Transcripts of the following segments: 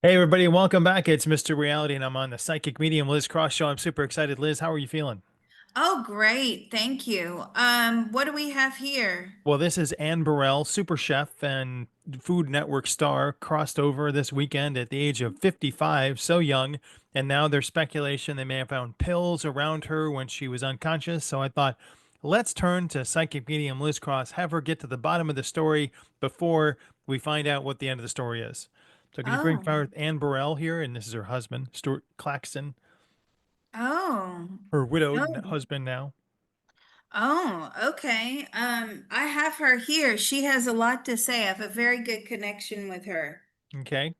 Hey everybody, welcome back. It's Mr. Reality, and I'm on the psychic medium Liz Cross show. I'm super excited. Liz, how are you feeling? Oh, great. Thank you. What do we have here? Well, this is Anne Burrell, super chef and Food Network star, crossed over this weekend at the age of 55, so young. And now there's speculation they may have found pills around her when she was unconscious. So I thought, let's turn to psychic medium Liz Cross, have her get to the bottom of the story before we find out what the end of the story is. So can you bring Oh, forward Anne Burrell here? And this is her husband, Stuart Claxton, oh, her widowed oh, husband now. okay. I have her here. She has a lot to say. I have a very good connection with her. Okay.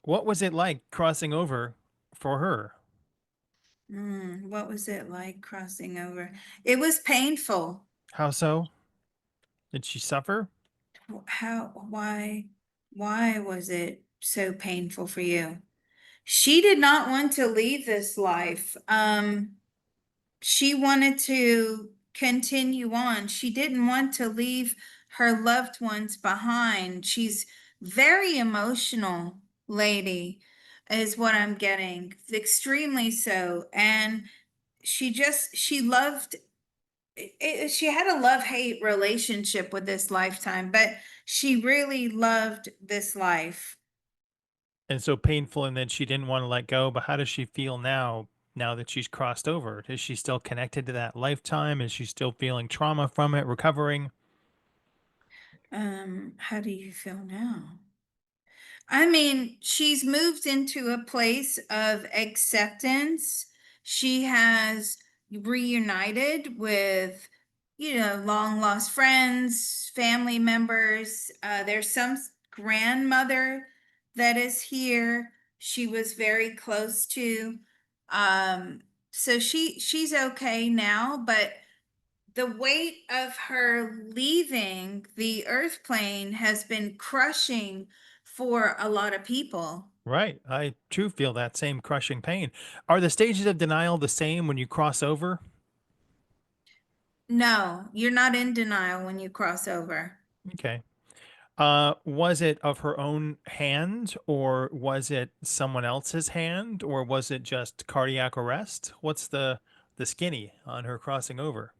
What was it like crossing over for her? What was it like crossing over? It was painful. How so? Did she suffer? How, why was it so painful for you? She did not want to leave this life. She wanted to continue on. She didn't want to leave her loved ones behind. She's very emotional lady, is what I'm getting. Extremely so. And she loved it, she had a love-hate relationship with this lifetime, but she really loved this life. And so painful, and then she didn't want to let go. But how does she feel now, now that she's crossed over? Is she still connected to that lifetime? Is she still feeling trauma from it, recovering? How do you feel now? I mean, she's moved into a place of acceptance. She has reunited with, long lost friends, family members. There's some grandmother that is here. She was very close to. Um, so she's okay now, but the weight of her leaving the earth plane has been crushing for a lot of people. Right. I too feel that same crushing pain. Are the stages of denial the same when you cross over? No, you're not in denial when you cross over. Okay. Was it of her own hand, or was it someone else's hand, or was it just cardiac arrest? What's the skinny on her crossing over?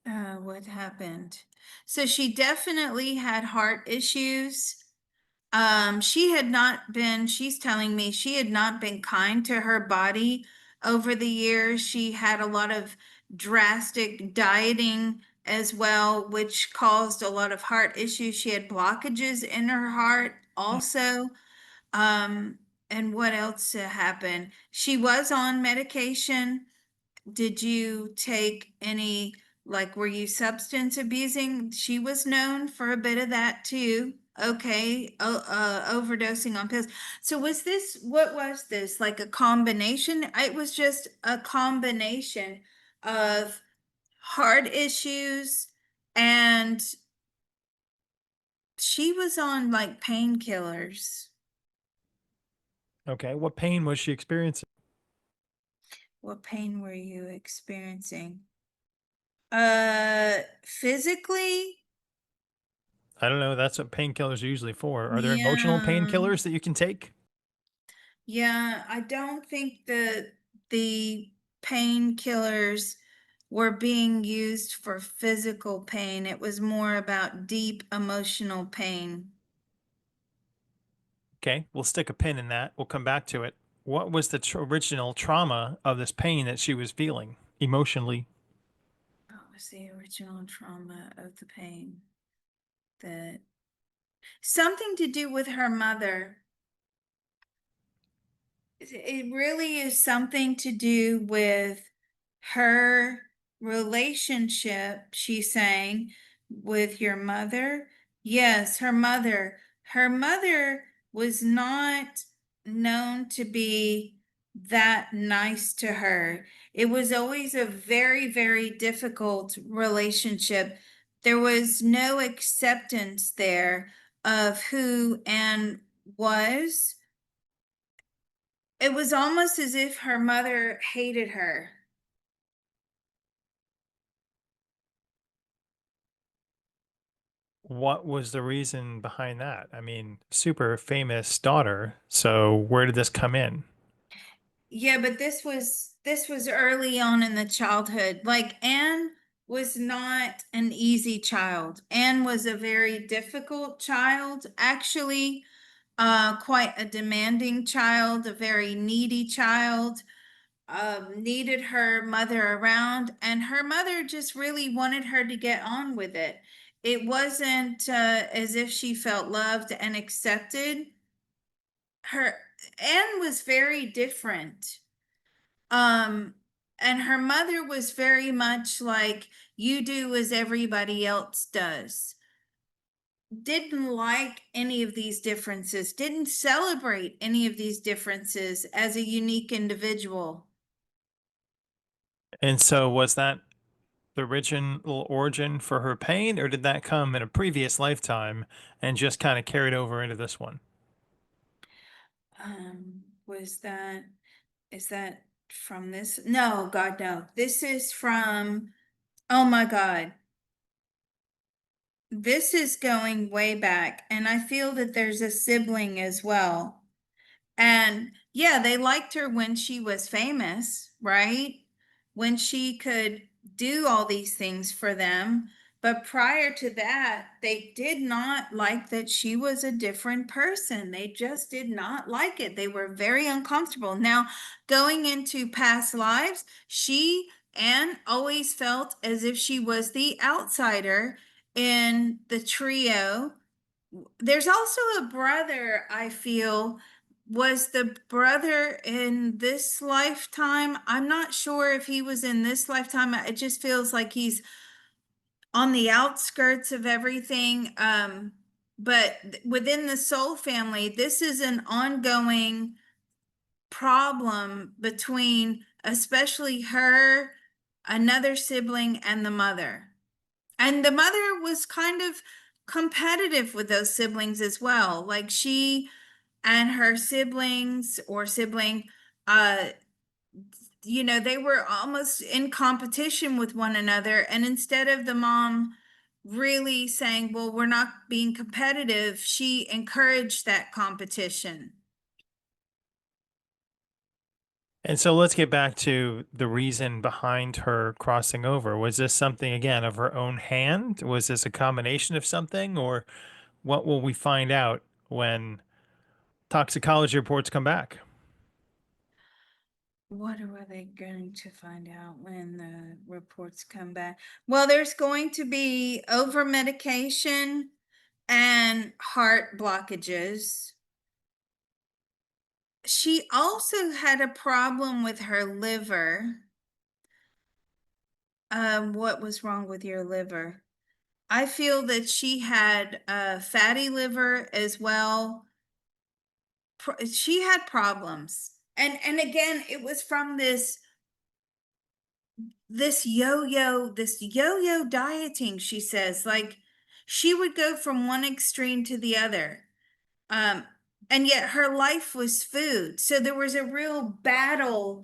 What happened? So she definitely had heart issues. She had not been, she's telling me she had not been kind to her body over the years. She had a lot of drastic dieting as well, which caused a lot of heart issues. She had blockages in her heart also. Um, and what else happened? She was on medication. Did you take any, like, were you substance abusing? She was known for a bit of that too. Okay, overdosing on pills. So what was this? Like a combination? It was just a combination of heart issues, and she was on like painkillers. Okay. What pain was she experiencing? What pain were you experiencing? Physically. I don't know. That's what painkillers are usually for. Are there emotional Yeah. painkillers that you can take? Yeah, I don't think that the painkillers were being used for physical pain. It was more about deep emotional pain. Okay. We'll stick a pin in that. We'll come back to it. What was the original trauma of this pain that she was feeling emotionally? What was the original trauma of the pain? That something to do with her mother. It really is something to do with her relationship, she's saying, with your mother. Yes, her mother. Her mother was not known to be that nice to her. It was always a very, very difficult relationship. There was no acceptance there of who Anne was. It was almost as if her mother hated her. What was the reason behind that? I mean, super famous daughter. So where did this come in? Yeah, but this was early on in the childhood. Like Anne was not an easy child. Anne was a very difficult child, actually, quite a demanding child, a very needy child, needed her mother around, and her mother just really wanted her to get on with it. It wasn't as if she felt loved and accepted. Her Anne was very different. Um, and her mother was very much like, you do as everybody else does. Didn't like any of these differences, didn't celebrate any of these differences as a unique individual. And so was that the original origin for her pain, or did that come in a previous lifetime and just kind of carried over into this one? Was that, is that from this? No, God, no. This is from, oh my God. This is going way back. And I feel that there's a sibling as well. And yeah, they liked her when she was famous, right? When she could do all these things for them. But prior to that, they did not like that she was a different person. They just did not like it. They were very uncomfortable. Now, going into past lives, she Anne always felt as if she was the outsider in the trio. There's also a brother, I feel, was the brother in this lifetime. I'm not sure if he was in this lifetime. It just feels like he's on the outskirts of everything. But within the Soul family, this is an ongoing problem between especially her, another sibling, and the mother. And the mother was kind of competitive with those siblings as well. Like she and her siblings or sibling, uh, they were almost in competition with one another. And instead of the mom really saying, well, we're not being competitive, she encouraged that competition. And so let's get back to the reason behind her crossing over. Was this something, again, of her own hand? Was this a combination of something, or what will we find out when toxicology reports come back? What are they going to find out when the reports come back? Well, there's going to be over medication and heart blockages. She also had a problem with her liver. What was wrong with your liver? I feel that she had a fatty liver as well. She had problems. And again, it was from this yo-yo dieting, she says. Like she would go from one extreme to the other. Um, and yet her life was food. So there was a real battle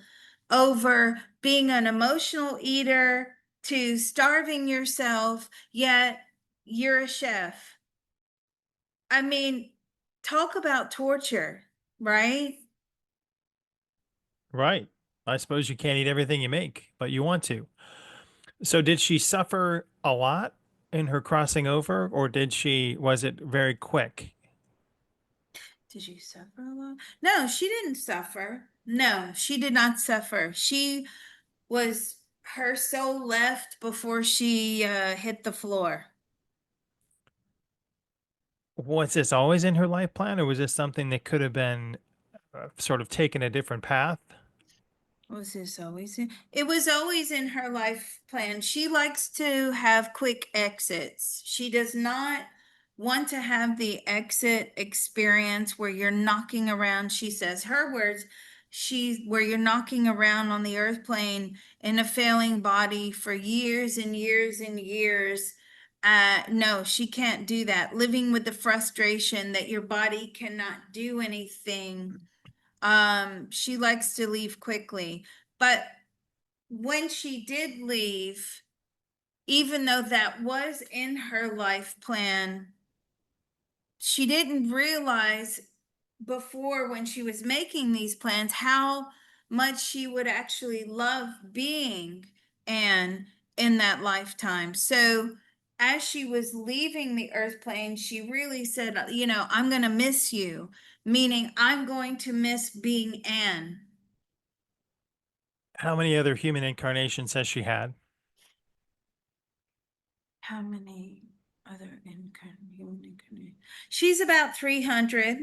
over being an emotional eater to starving yourself, yet you're a chef. I mean, talk about torture, right? Right. I suppose you can't eat everything you make, but you want to. So did she suffer a lot in her crossing over, or was it very quick? Did you suffer a lot? No, she didn't suffer. No, she did not suffer. She was, her soul left before she hit the floor. Was this always in her life plan, or was this something that could have been sort of taken a different path? Was this always in? It was always in her life plan. She likes to have quick exits. She does not want to have the exit experience where you're knocking around. She says her words, where you're knocking around on the earth plane in a failing body for years and years and years. No, she can't do that. Living with the frustration that your body cannot do anything. She likes to leave quickly, but when she did leave, even though that was in her life plan, she didn't realize before when she was making these plans how much she would actually love being Anne in that lifetime. So as she was leaving the earth plane, she really said, I'm going to miss you, meaning I'm going to miss being Anne. How many other human incarnations has she had? How many other human incarnations? She's about 300.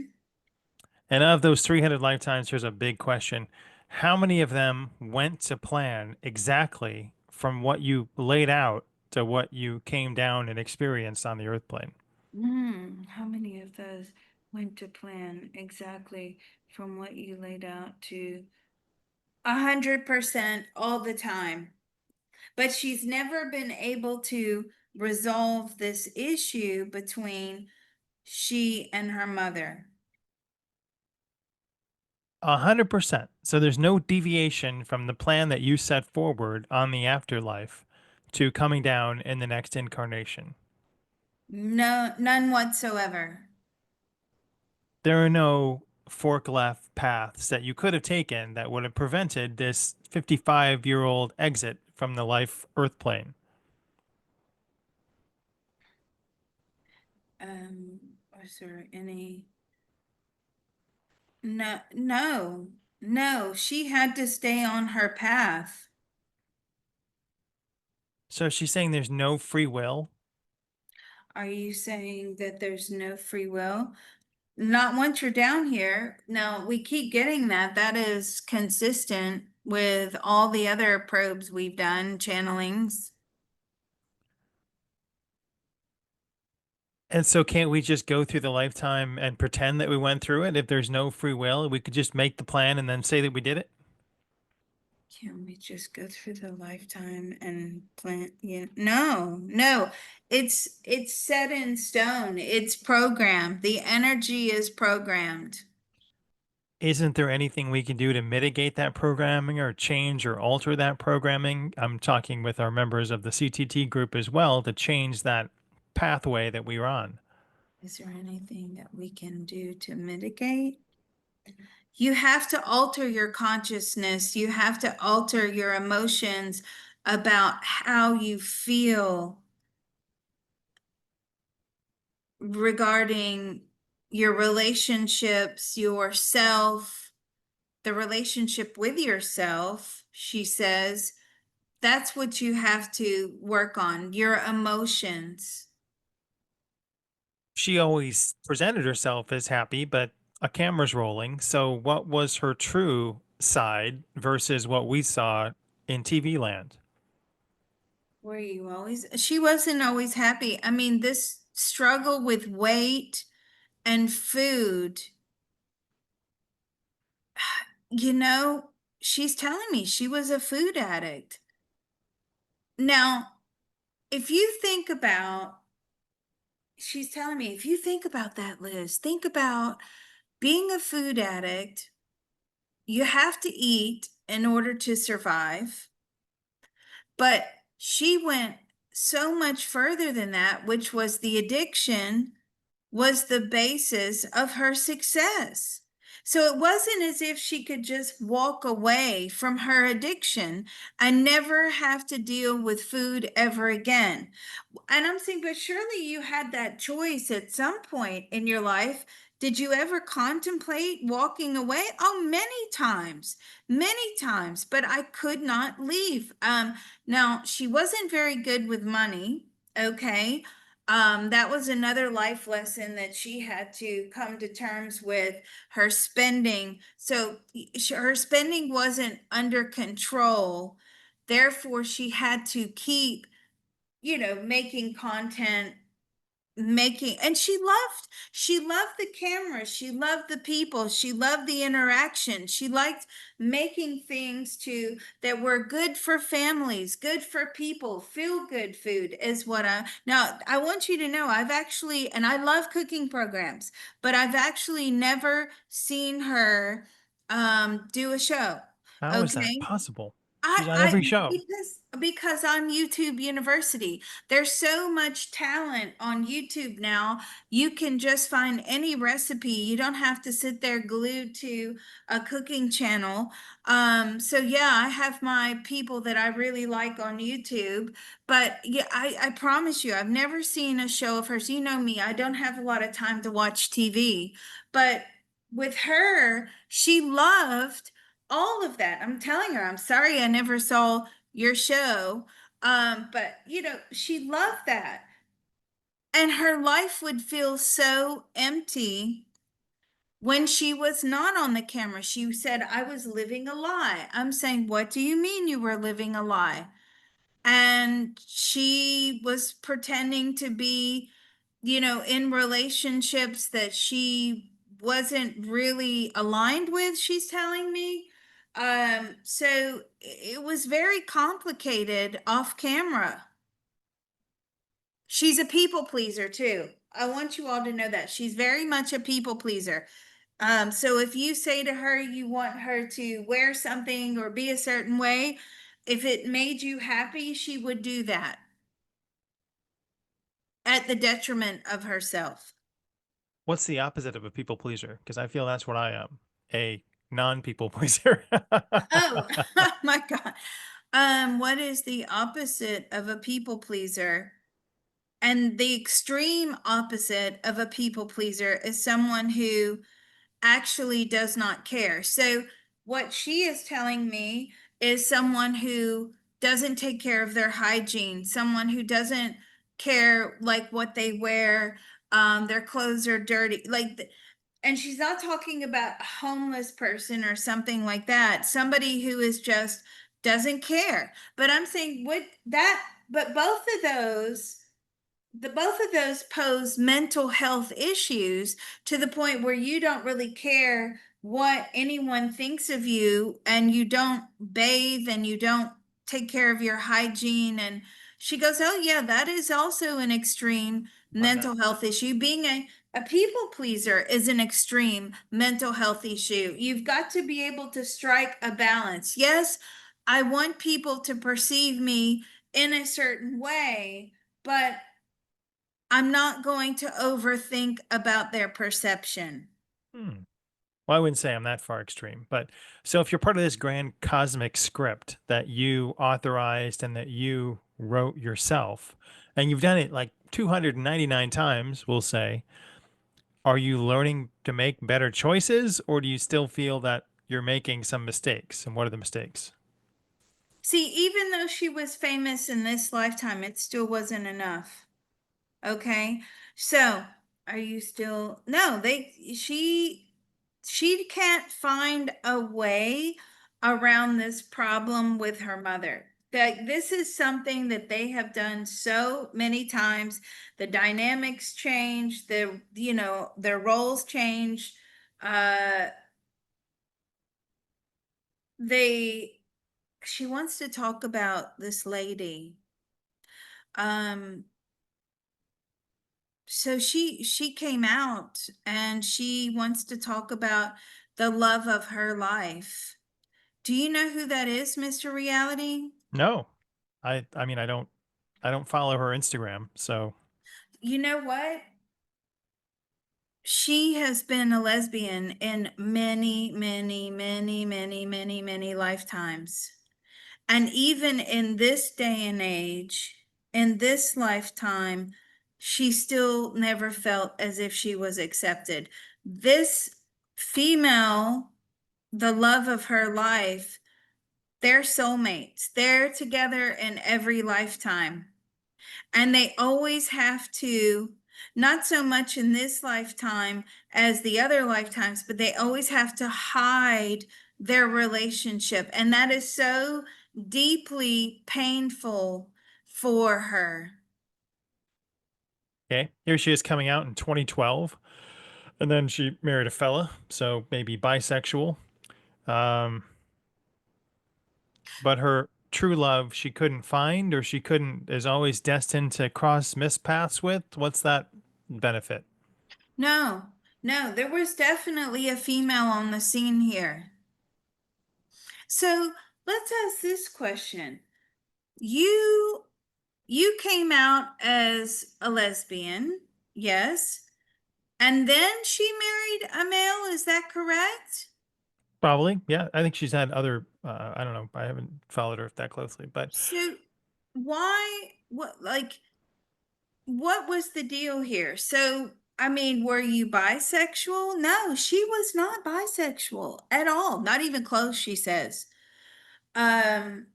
And of those 300 lifetimes, here's a big question. How many of them went to plan exactly from what you laid out to what you came down and experienced on the earth plane? How many of those went to plan exactly from what you laid out to 100% all the time? But she's never been able to resolve this issue between she and her mother. 100%. So there's no deviation from the plan that you set forward on the afterlife to coming down in the next incarnation. No, none whatsoever. There are no fork left paths that you could have taken that would have prevented this 55-year-old exit from the life earth plane. Was there any? No, no, no. She had to stay on her path. So she's saying there's no free will. Are you saying that there's no free will? Not once you're down here. No, we keep getting that. That is consistent with all the other probes we've done, channelings. And so can't we just go through the lifetime and pretend that we went through it? If there's no free will, we could just make the plan and then say that we did it. Can we just go through the lifetime and plan? Yeah, no, no. It's set in stone. It's programmed. The energy is programmed. Isn't there anything we can do to mitigate that programming or change or alter that programming? I'm talking with our members of the CTT group as well to change that pathway that we were on. Is there anything that we can do to mitigate? You have to alter your consciousness. You have to alter your emotions about how you feel regarding your relationships, yourself, the relationship with yourself, she says. That's what you have to work on, your emotions. She always presented herself as happy, but a camera's rolling. So, what was her true side versus what we saw in TV land? Were you always? She wasn't always happy. I mean, this struggle with weight and food, you know, she's telling me she was a food addict. Now, if you think about, she's telling me, if you think about that, Liz, think about being a food addict. You have to eat in order to survive. But she went so much further than that, which was the addiction was the basis of her success. So it wasn't as if she could just walk away from her addiction and never have to deal with food ever again. And I'm saying, but surely you had that choice at some point in your life. Did you ever contemplate walking away? Oh, many times, but I could not leave. Now she wasn't very good with money. Okay. That was another life lesson that she had to come to terms with her spending. So her spending wasn't under control. Therefore, she had to keep making content, and she loved the camera, she loved the people, she loved the interaction, she liked making things too that were good for families, good for people, feel good food is what I want you to know. I've actually, and I love cooking programs, but I've actually never seen her do a show. How is that Okay. possible? She's on every show. Because on YouTube University, there's so much talent on YouTube now. You can just find any recipe. You don't have to sit there glued to a cooking channel. So yeah, I have my people that I really like on YouTube. But yeah, I promise you, I've never seen a show of hers. You know me, I don't have a lot of time to watch TV. But with her, she loved all of that. I'm telling her, I'm sorry I never saw your show. But she loved that. And her life would feel so empty when she was not on the camera. She said, I was living a lie. I'm saying, what do you mean you were living a lie? And she was pretending to be, in relationships that she wasn't really aligned with, she's telling me. So it was very complicated off camera. She's a people pleaser too. I want you all to know that she's very much a people pleaser. So if you say to her you want her to wear something or be a certain way, if it made you happy, she would do that at the detriment of herself. What's the opposite of a people pleaser? Because I feel that's what I am, a non-people pleaser. Oh, my God. What is the opposite of a people pleaser? And the extreme opposite of a people pleaser is someone who actually does not care. So, what she is telling me is someone who doesn't take care of their hygiene, someone who doesn't care like what they wear, their clothes are dirty, and she's not talking about a homeless person or something like that, somebody who is just doesn't care. But I'm saying what that, but both of those pose mental health issues to the point where you don't really care what anyone thinks of you, and you don't bathe, and you don't take care of your hygiene. And she goes, oh yeah, that is also an extreme I'm not. mental health issue. Being a people pleaser is an extreme mental health issue. You've got to be able to strike a balance. Yes, I want people to perceive me in a certain way, but I'm not going to overthink about their perception. Hmm. Well, I wouldn't say I'm that far extreme, but so if you're part of this grand cosmic script that you authorized and that you wrote yourself, and you've done it like 299 times, we'll say, are you learning to make better choices, or do you still feel that you're making some mistakes? And what are the mistakes? See, even though she was famous in this lifetime, it still wasn't enough. Okay. So, are you still, no, she can't find a way around this problem with her mother. That this is something that they have done so many times. The dynamics change, their roles change. Uh, they, she wants to talk about this lady. Um, So she came out and she wants to talk about the love of her life. Do you know who that is, Mr. Reality? No, I mean I don't follow her Instagram, so You know what? She has been a lesbian in many, many, many, many, many, many lifetimes. And even in this day and age, in this lifetime, she still never felt as if she was accepted. This female, the love of her life, they're soulmates. They're together in every lifetime. And they always have to, not so much in this lifetime as the other lifetimes, but they always have to hide their relationship. And that is so deeply painful for her. okay. Here she is coming out in 2012, and then she married a fella, so maybe bisexual. Um, but her true love she couldn't find, or she couldn't, is always destined to cross mispaths with. What's that benefit? No, no, there was definitely a female on the scene here. So let's ask this question. You you came out as a lesbian, yes, and then she married a male, is that correct? Probably, yeah. I think she's had other. I don't know. I haven't followed her that closely, but So why what was the deal here? So I mean, were you bisexual? No, she was not bisexual at all, not even close, she says. Um,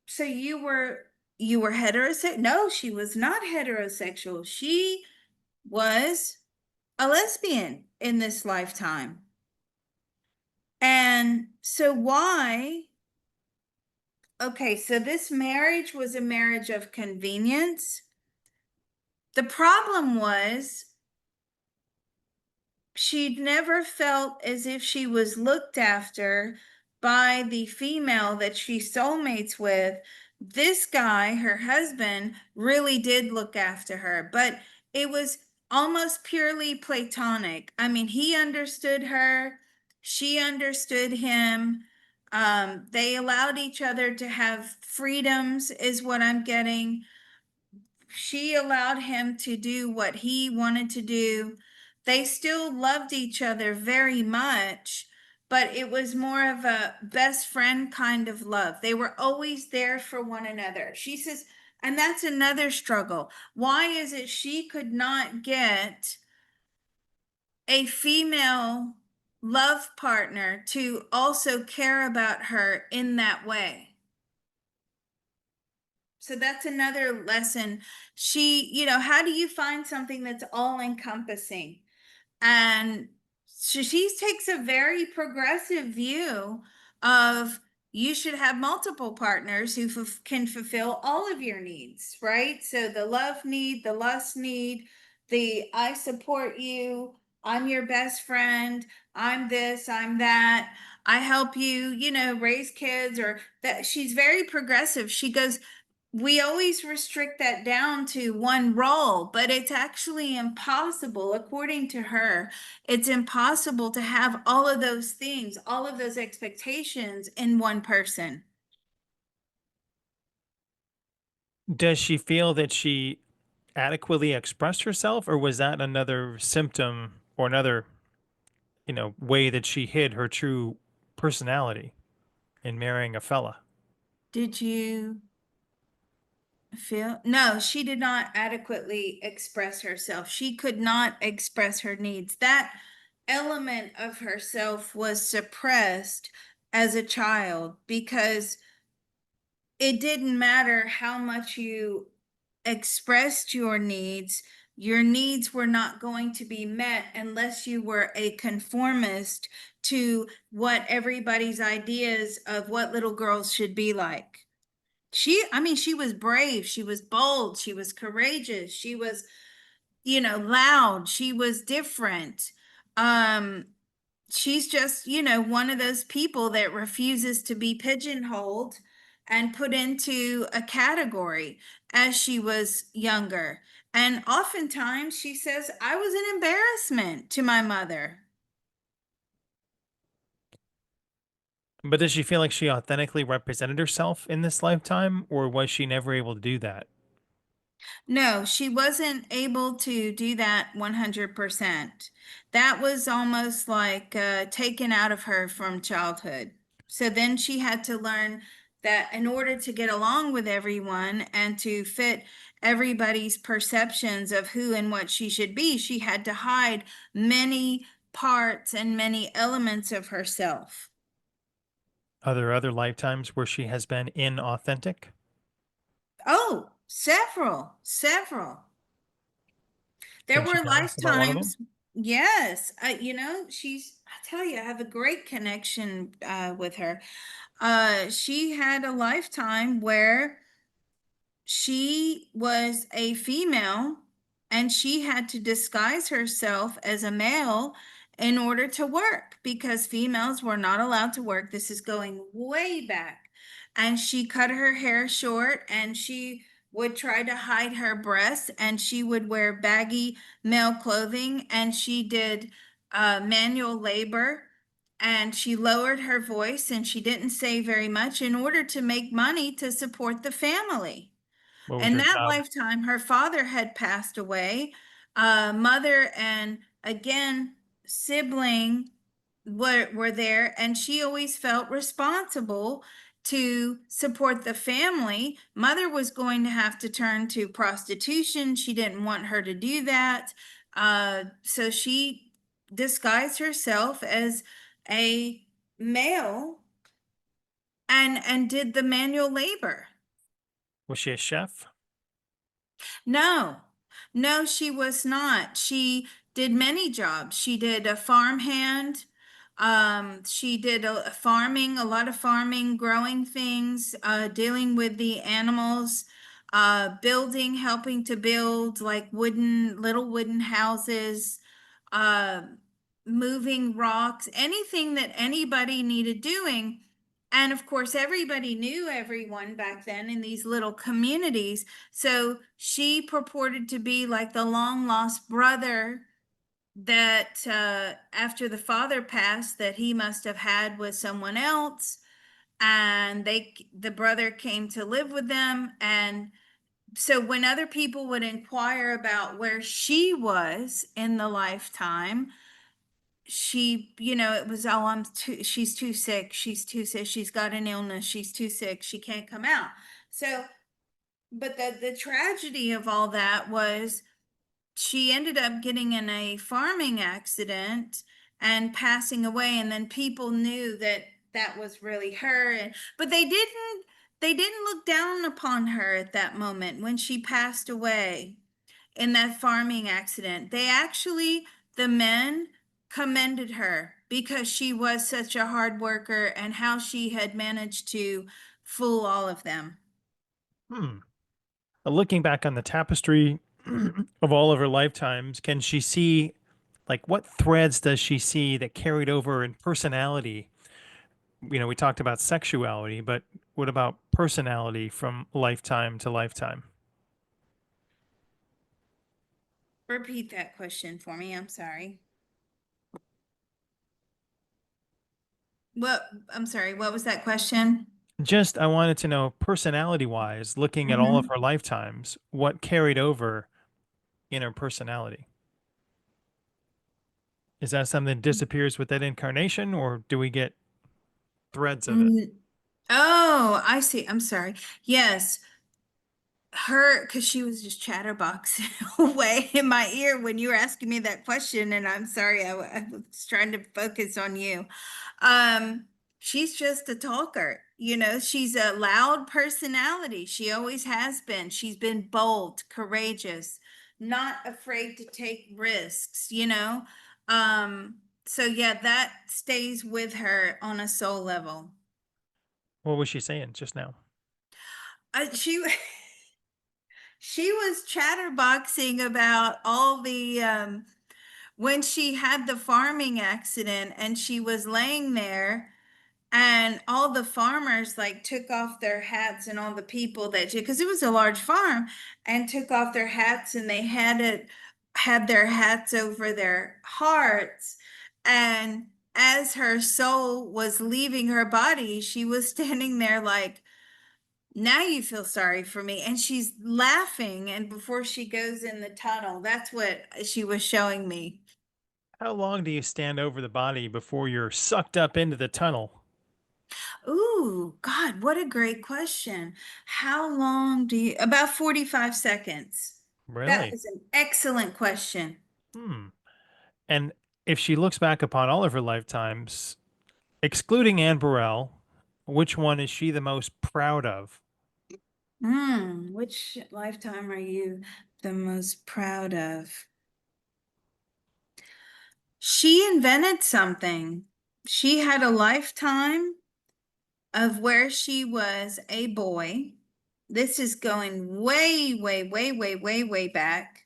so you were heterosexual? No, she was not heterosexual. She was a lesbian in this lifetime. And so why? Okay, so this marriage was a marriage of convenience. The problem was she'd never felt as if she was looked after by the female that she's soulmates with. This guy, her husband, really did look after her, but it was almost purely platonic. I mean, he understood her, she understood him. They allowed each other to have freedoms, is what I'm getting. She allowed him to do what he wanted to do. They still loved each other very much, but it was more of a best friend kind of love. They were always there for one another. She says, and that's another struggle. Why is it she could not get a female love partner to also care about her in that way? So that's another lesson. How do you find something that's all encompassing? And she takes a very progressive view of you should have multiple partners who can fulfill all of your needs, right? So the love need, the lust need, the I support you, I'm your best friend, I'm this, I'm that, I help you, raise kids, or that. She's very progressive. She goes, we always restrict that down to one role, but it's actually impossible, according to her. It's impossible to have all of those things, all of those expectations in one person. does she feel that she adequately expressed herself, or was that another symptom or another, way that she hid her true personality in marrying a fella? Did you feel? No, she did not adequately express herself. She could not express her needs. That element of herself was suppressed as a child because it didn't matter how much you expressed your needs were not going to be met unless you were a conformist to what everybody's ideas of what little girls should be like. I mean, she was brave, she was bold, she was courageous, she was, loud, she was different. Um, she's just, one of those people that refuses to be pigeonholed and put into a category as she was younger. And oftentimes she says, I was an embarrassment to my mother. But does she feel like she authentically represented herself in this lifetime, or was she never able to do that? No, she wasn't able to do that 100%. That was almost like taken out of her from childhood. So then she had to learn that in order to get along with everyone and to fit everybody's perceptions of who and what she should be, she had to hide many parts and many elements of herself. Are there other lifetimes where she has been inauthentic? Oh, several, several. There Can she were tell us about one of them? lifetimes, yes. I tell you, I have a great connection with her. She had a lifetime where she was a female and she had to disguise herself as a male in order to work because females were not allowed to work. This is going way back. And she cut her hair short and she would try to hide her breasts and she would wear baggy male clothing and she did manual labor and she lowered her voice and she didn't say very much in order to make money to support the family. What was In her that job? lifetime, her father had passed away. Mother and again, sibling were there, and she always felt responsible to support the family. Mother was going to have to turn to prostitution. She didn't want her to do that. So she disguised herself as a male and did the manual labor. Was she a chef? No, no, she was not. She did many jobs. She did a farmhand. She did a farming, a lot of farming, growing things, dealing with the animals, building, helping to build like little wooden houses, uh, moving rocks, anything that anybody needed doing. And of course, everybody knew everyone back then in these little communities. So she purported to be like the long lost brother that after the father passed, that he must have had with someone else. And the brother came to live with them. And so when other people would inquire about where she was in the lifetime, it was, oh, she's too sick. She's too sick. She's got an illness. She's too sick. She can't come out. So, but the tragedy of all that was she ended up getting in a farming accident and passing away. And then people knew that that was really her. But they didn't look down upon her at that moment when she passed away in that farming accident. The men commended her because she was such a hard worker and how she had managed to fool all of them. Hmm. Looking back on the tapestry of all of her lifetimes, can she see, like, what threads does she see that carried over in personality? We talked about sexuality, but what about personality from lifetime to lifetime? Repeat that question for me. I'm sorry. What, I'm sorry, what was that question? Just, I wanted to know, personality wise, looking at all of Mhm. her lifetimes, what carried over in her personality? Is that something that disappears with that incarnation, or do we get threads of it? Mm, Oh, I see. I'm sorry. Yes, because she was just chatterboxing away in my ear when you were asking me that question, and I'm sorry, I was trying to focus on you. Um, she's just a talker, she's a loud personality. She always has been. She's been bold, courageous, not afraid to take risks. Um, so yeah, that stays with her on a soul level. What was she saying just now? She she was chatterboxing about all the when she had the farming accident and she was laying there and all the farmers like took off their hats, and all the people that because it was a large farm, and took off their hats, and they had their hats over their hearts. And as her soul was leaving her body, she was standing there like, now you feel sorry for me. And she's laughing. And before she goes in the tunnel, that's what she was showing me. How long do you stand over the body before you're sucked up into the tunnel? Ooh, God, what a great question. How long about 45 seconds. That Really? is an excellent question. Hmm. And if she looks back upon all of her lifetimes, excluding Anne Burrell, which one is she the most proud of? Which lifetime are you the most proud of? She invented something. She had a lifetime of where she was a boy. This is going way, way, way, way, way, way back.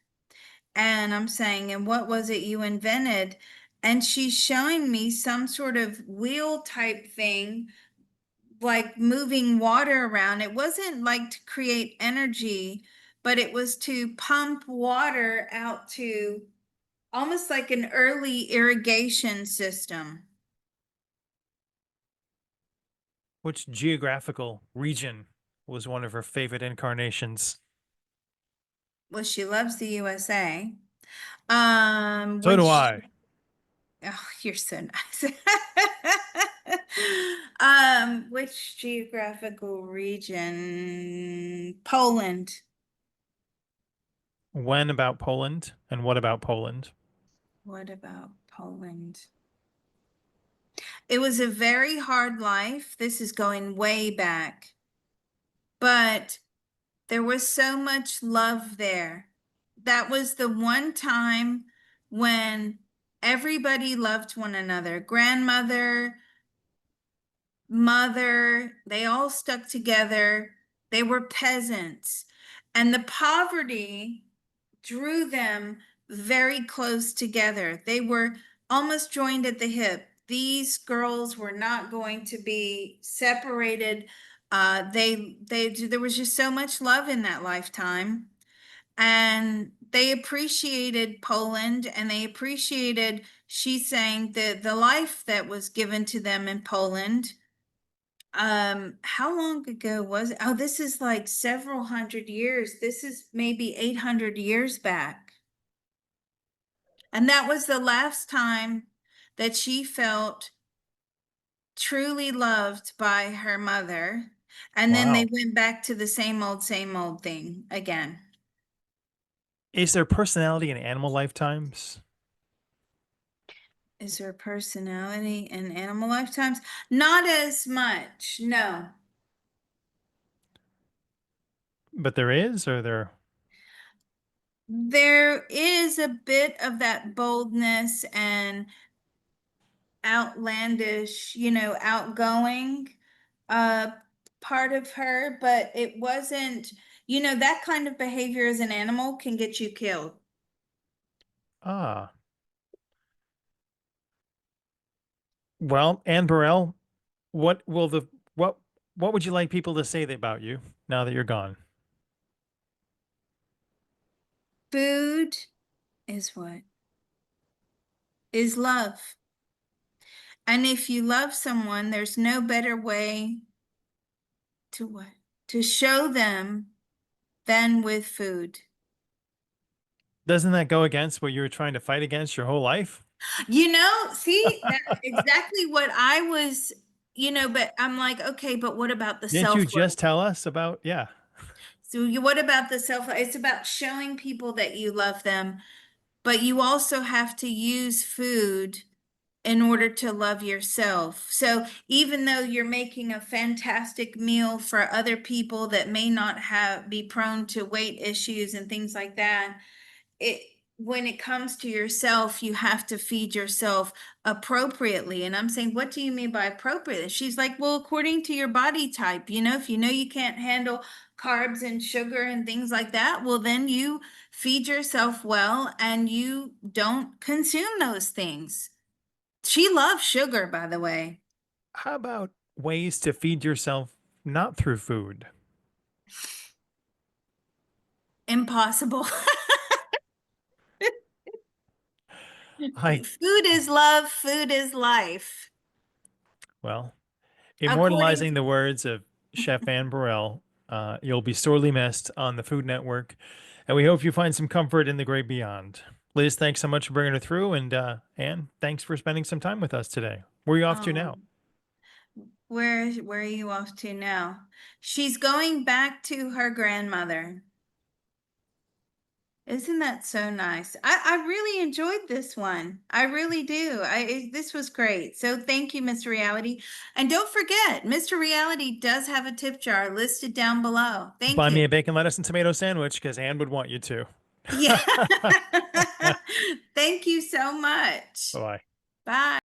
And I'm saying, and what was it you invented? And she's showing me some sort of wheel type thing, like moving water around. It wasn't like to create energy, but it was to pump water out to almost like an early irrigation system. Which geographical region was one of her favorite incarnations? Well, she loves the USA. So do Which, I. oh, you're so nice. Which geographical region? Poland. When about Poland and what about Poland? What about Poland? It was a very hard life. This is going way back, but there was so much love there. That was the one time when everybody loved one another. Grandmother, mother, they all stuck together. They were peasants. And the poverty drew them very close together. They were almost joined at the hip. These girls were not going to be separated. There was just so much love in that lifetime, and they appreciated Poland, and they appreciated, she's saying, the life that was given to them in Poland. How long ago was it? Oh, this is like several hundred years. This is maybe 800 years back. And that was the last time that she felt truly loved by her mother. And then they Wow. went back to the same old thing again. Is there personality in animal lifetimes? Is there personality in animal lifetimes? Not as much, no. But there is, or there? There is a bit of that boldness and outlandish, outgoing uh part of her, but it wasn't, that kind of behavior as an animal can get you killed. Ah. Well, Anne Burrell, what will the what what would you like people to say about you now that you're gone? Food is what? Is love. And if you love someone, there's no better way to what? To show them than with food. Doesn't that go against what you were trying to fight against your whole life? See, that's exactly what I was, but I'm like, okay, but what about the Didn't you self-love? just tell us about, yeah. So what about the self? It's about showing people that you love them, but you also have to use food in order to love yourself. So even though you're making a fantastic meal for other people that may not be prone to weight issues and things like that, it when it comes to yourself, you have to feed yourself appropriately. And I'm saying, what do you mean by appropriate? She's like, well, according to your body type, if you know you can't handle carbs and sugar and things like that, well, then you feed yourself well and you don't consume those things. She loves sugar, by the way. How about ways to feed yourself not through food? Impossible. I, Food is love, food is life. well, According immortalizing to the words of Chef Anne Burrell, you'll be sorely missed on the Food Network, and we hope you find some comfort in the great beyond. Liz, thanks so much for bringing her through, and Anne, thanks for spending some time with us today. Where are you off to now? um where are you off to now? She's going back to her grandmother. Isn't that so nice? I really enjoyed this one. I really do. This was great. So thank you, Mr. Reality. And don't forget, Mr. Reality does have a tip jar listed down below. Thank Buy me you. a bacon, lettuce, and tomato sandwich because Anne would want you to. Yeah. Thank you so much. Bye bye. Bye.